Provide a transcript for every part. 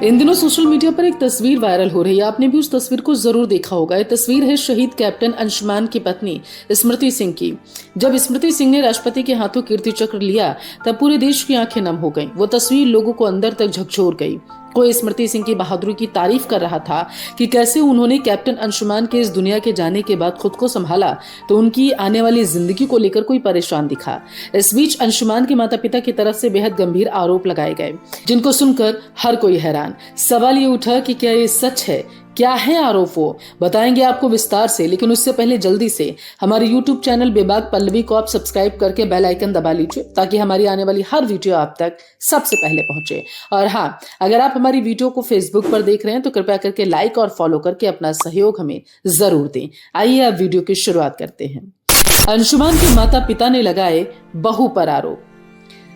इन दिनों social media पर एक तस्वीर वायरल हो रही है। आपने भी उस तस्वीर को जरूर देखा होगा। ये तस्वीर है शहीद कैप्टन अंशुमान की पत्नी स्मृति सिंह की। जब स्मृति सिंह ने राष्ट्रपति के हाथों कीर्ति चक्र लिया तब पूरे देश की आंखें नम हो गईं। वो तस्वीर लोगों को अंदर तक झकझोर गई। कोई स्मृति सिंह की बहादुरी की तारीफ कर रहा था कि कैसे उन्होंने कैप्टन अंशुमान के इस दुनिया के जाने के बाद खुद को संभाला तो उनकी आने वाली जिंदगी को लेकर कोई परेशान दिखा। इस बीच अंशुमान के माता पिता की तरफ से बेहद गंभीर आरोप लगाए गए, जिनको सुनकर हर कोई हैरान। सवाल ये उठा कि क्या ये सच है, क्या है आरोप, वो बताएंगे आपको विस्तार से। लेकिन उससे पहले जल्दी से हमारे YouTube चैनल बेबाक पल्लवी को आप सब्सक्राइब करके बेल आइकन दबा लीजिए ताकि हमारी आने वाली हर वीडियो आप तक सबसे पहले पहुंचे। और हाँ, अगर आप हमारी वीडियो को Facebook पर देख रहे हैं तो कृपया करके लाइक और फॉलो करके अपना सहयोग हमें जरूर दें। आइए अब वीडियो की शुरुआत करते हैं। अंशुमान के माता पिता ने लगाए बहू पर आरोप।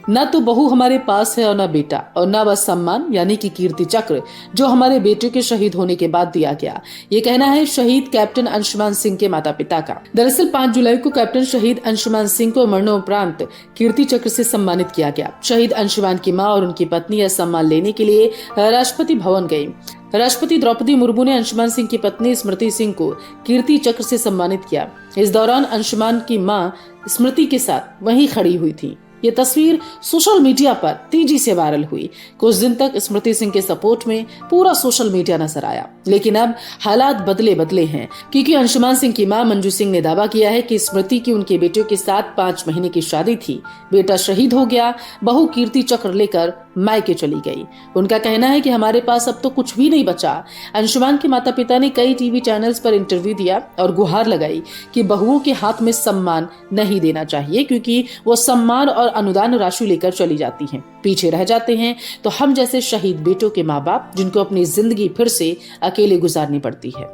न तो बहू हमारे पास है और न बेटा, और न वह सम्मान यानी कि कीर्ति चक्र जो हमारे बेटे के शहीद होने के बाद दिया गया। ये कहना है शहीद कैप्टन अंशुमान सिंह के माता पिता का। दरअसल 5 जुलाई को कैप्टन शहीद अंशुमान सिंह को मरणोपरांत कीर्ति चक्र से सम्मानित किया गया। शहीद अंशुमान की मां और उनकी पत्नी यह सम्मान लेने के लिए राष्ट्रपति भवन गयी। राष्ट्रपति द्रौपदी मुर्मू ने अंशुमान सिंह की पत्नी स्मृति सिंह को कीर्ति चक्र से सम्मानित किया। इस दौरान अंशुमान की मां स्मृति के साथ वहीं खड़ी हुई थी। ये तस्वीर सोशल मीडिया पर तेजी से वायरल हुई। कुछ दिन तक स्मृति सिंह के सपोर्ट में पूरा सोशल मीडिया नजर आया, लेकिन अब हालात बदले हैं क्योंकि अंशुमान सिंह की मां मंजू सिंह ने दावा किया है कि स्मृति की उनके बेटे के साथ 5 महीने की शादी थी। बेटा शहीद हो गया, बहू कीर्ति चक्र लेकर मायके चली गई। उनका कहना है कि हमारे पास अब तो कुछ भी नहीं बचा। अंशुमान के माता पिता ने कई टीवी चैनल्स पर इंटरव्यू दिया और गुहार लगाई कि बहुओं के हाथ में सम्मान नहीं देना चाहिए क्योंकि वो सम्मान और अनुदान राशि लेकर चली जाती हैं, पीछे रह जाते हैं तो हम जैसे शहीद बेटों के माँ बाप जिनको अपनी जिंदगी फिर से अकेले गुजारनी पड़ती है।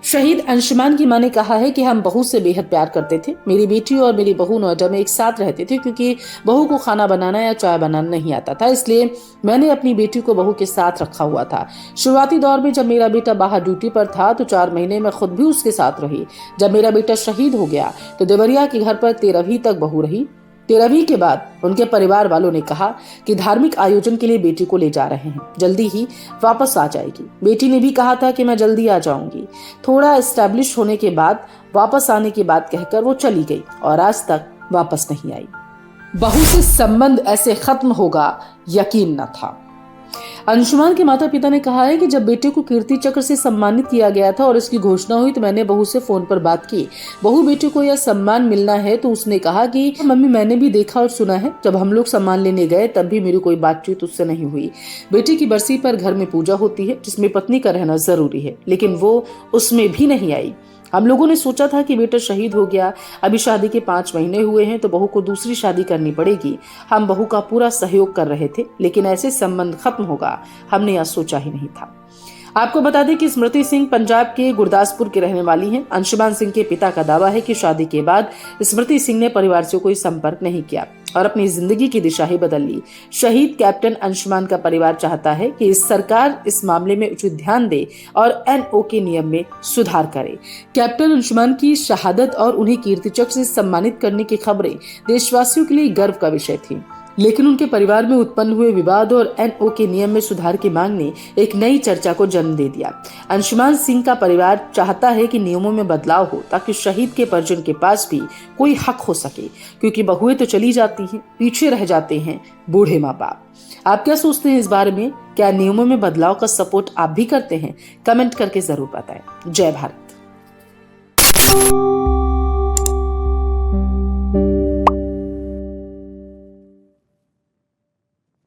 शहीद अंशुमान की मां ने कहा है कि हम बहू से बेहद प्यार करते थे। मेरी बेटी और मेरी बहू नोएडा में एक साथ रहते थे क्योंकि बहू को खाना बनाना या चाय बनाना नहीं आता था, इसलिए मैंने अपनी बेटी को बहू के साथ रखा हुआ था। शुरुआती दौर में जब मेरा बेटा बाहर ड्यूटी पर था तो 4 महीने में खुद भी उसके साथ रही। जब मेरा बेटा शहीद हो गया तो देवरिया के घर पर 13वीं तक बहू रही। 13वीं के बाद उनके परिवार वालों ने कहा कि धार्मिक आयोजन के लिए बेटी को ले जा रहे हैं, जल्दी ही वापस आ जाएगी। बेटी ने भी कहा था कि मैं जल्दी आ जाऊंगी। थोड़ा एस्टैब्लिश होने के बाद वापस आने की बात कहकर वो चली गई और आज तक वापस नहीं आई। बहू से संबंध ऐसे खत्म होगा यकीन न था। अंशुमान के माता पिता ने कहा है कि जब बेटे को कीर्ति चक्र से सम्मानित किया गया था और इसकी घोषणा हुई तो मैंने बहू से फोन पर बात की। बहू बेटे को यह सम्मान मिलना है तो उसने कहा कि मम्मी मैंने भी देखा और सुना है। जब हम लोग सम्मान लेने गए तब भी मेरी कोई बातचीत उससे नहीं हुई। बेटे की बरसी पर घर में पूजा होती है जिसमें पत्नी का रहना जरूरी है, लेकिन वो उसमें भी नहीं आई। हम लोगों ने सोचा था कि बेटा शहीद हो गया, अभी शादी के 5 महीने हुए हैं तो बहू को दूसरी शादी करनी पड़ेगी। हम बहू का पूरा सहयोग कर रहे थे, लेकिन ऐसे संबंध खत्म होगा हमने यह सोचा ही नहीं था। आपको बता दें कि स्मृति सिंह पंजाब के गुरदासपुर की रहने वाली हैं। अंशुमान सिंह के पिता का दावा है कि शादी के बाद स्मृति सिंह ने परिवार से कोई संपर्क नहीं किया और अपनी जिंदगी की दिशा ही बदल ली। शहीद कैप्टन अंशुमान का परिवार चाहता है कि सरकार इस मामले में उचित ध्यान दे और NO के नियम में सुधार करे। कैप्टन अंशुमान की शहादत और उन्हें कीर्ति चक्र से सम्मानित करने की खबरें देशवासियों के लिए गर्व का विषय थी, लेकिन उनके परिवार में उत्पन्न हुए विवाद और NO के नियम में सुधार की मांग ने एक नई चर्चा को जन्म दे दिया। अंशुमान सिंह का परिवार चाहता है कि नियमों में बदलाव हो ताकि शहीद के परिजन के पास भी कोई हक हो सके, क्योंकि बहुएं तो चली जाती हैं, पीछे रह जाते हैं बूढ़े माँ बाप। आप क्या सोचते हैं इस बारे में? क्या नियमों में बदलाव का सपोर्ट आप भी करते हैं? कमेंट करके जरूर बताएं। जय भारत।